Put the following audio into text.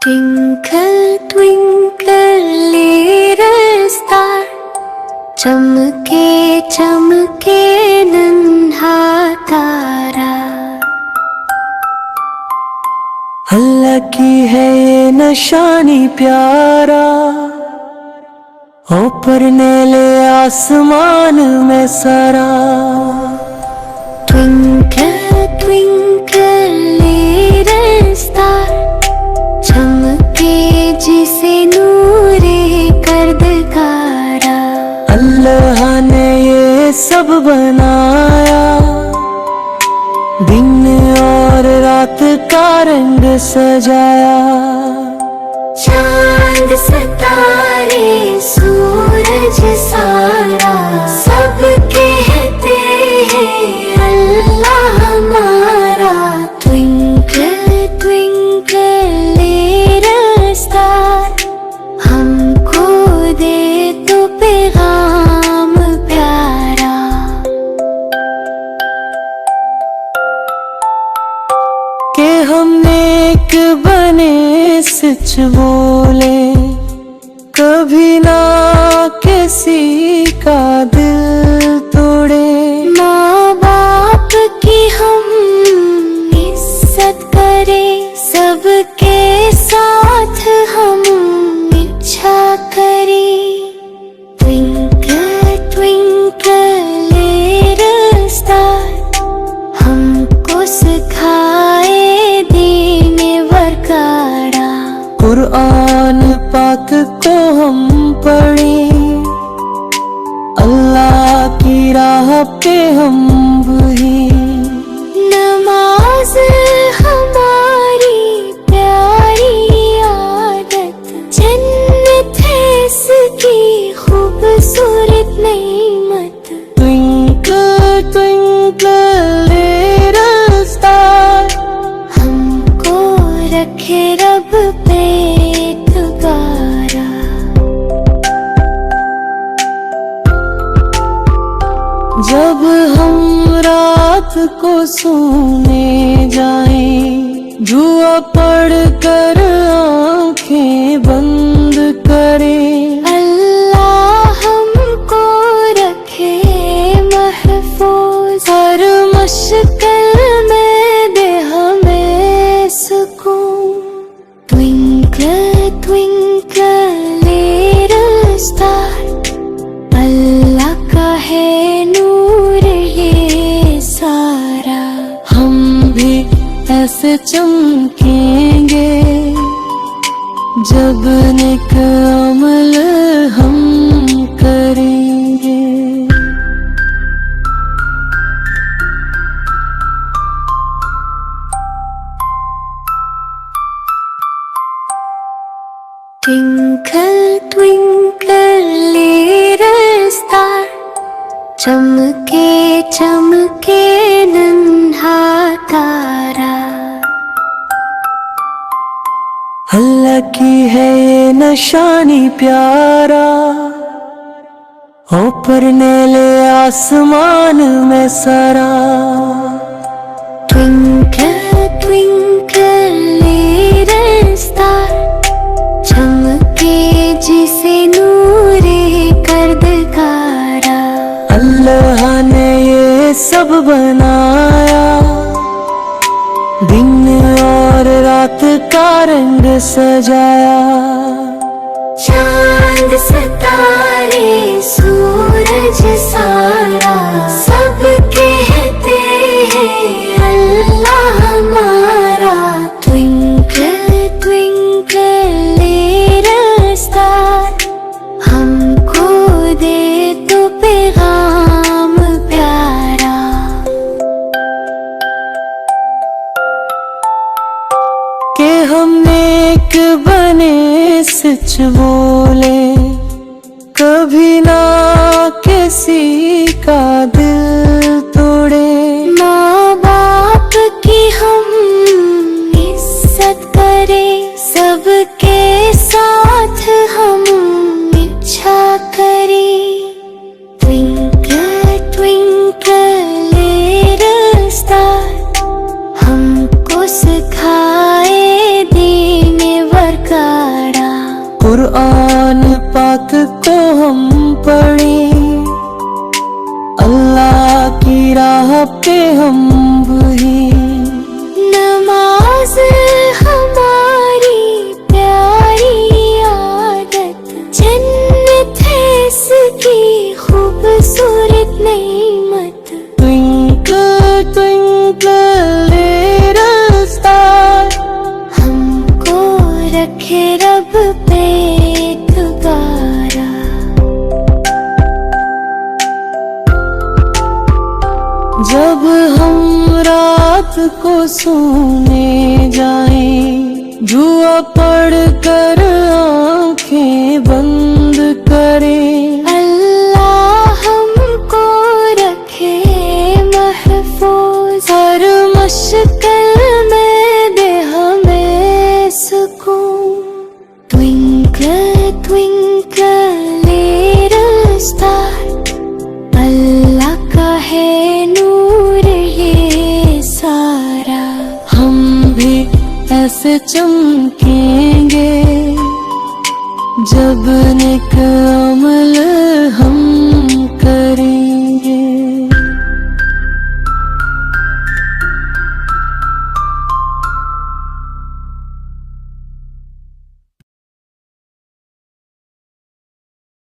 Twinkle, twinkle, little star, चमके चमके नन्हा तारा। अल्लाह की है ये निशानी प्यारा, ऊपर नीले आसमान में सारा। Twinkle, twinkle, little star, चमके जिसे नूरे कर्दकारा। अल्लाह ने ये सब बनाया, दिन और रात का रंग सजाया। चांद सितारे सूरज सारा, सब कहते हैं अल्लाह हमारा। Twinkle, twinkle, little star, हमको दे तो पैगाम प्यारा। कि हम नेक बने सच बोले, कभी ना किसी का दिल तोड़े। माँ बाप की हम इज्जत करें, सबके साथ हम इच्छा करें। Twinkle, twinkle, little star, हमको सिखाए दीन वरकारा। कुरान पाक को हम पढ़ें, अल्लाह की राह पे हम बहें। नमाज हमारी प्यारी आदत, जन्नत है इसकी खूबसूरत नेमत। Twinkle, twinkle, little star, हमको रखे रब पे एतबारा। जब हम रात को सोने जाएं, दुआ पढ़ कर आंखें बंद करें। अल्लाह हमको रखे महफूज, हर मुश्किल में दे हमें सुकून। Twinkle, twinkle, little star, अल्लाह का है नूर ये सारा। हम भी ऐसे चमकेंगे, जब नेक अमल हम करेंगे। Twinkle, twinkle, little star, चमके चमके नन्हा तारा। अल्लाह की है ये निशानी प्यारा, ऊपर नीले आसमान में सारा। Twinkle, twinkle, little star, चमके जिसे नूरे कर्दकारा। अल्लाह ने ये सब बनाया, दिन और रात का रंग सजाया। चांद सितारे सूरज सारा, सब कहते हैं अल्लाह हमारा। Twinkle, twinkle, little star, हमको दे तो पैगाम प्यारा। कि हम नेक बने सच बोले, कभी ना किसी का दिल तोड़े। माँ बाप की हम इज्जत करें, सबके साथ हम इच्छा करें। Twinkle, twinkle, little star, हमको सिखाए दीन वर्क पाक को हम पढ़ें, अल्लाह की राह पे हम बहें। नमाज हमारी प्यारी आदत, जन्नत है इसकी खूबसूरत नेमत। Twinkle twinkle little star, हमको रखे रब पे एतबारा। जब हम रात को सोने जाएं, जुआ पढ़ कर आंखें बंद करें। अल्लाह हमको रखे महफूज, हर मुश्किल में दे हमें सुकून। Twinkle twinkle little star, अल्लाह का है नूर ये सारा। हम भी ऐसे चमकेंगे जब नेक अमल हम करेंगे।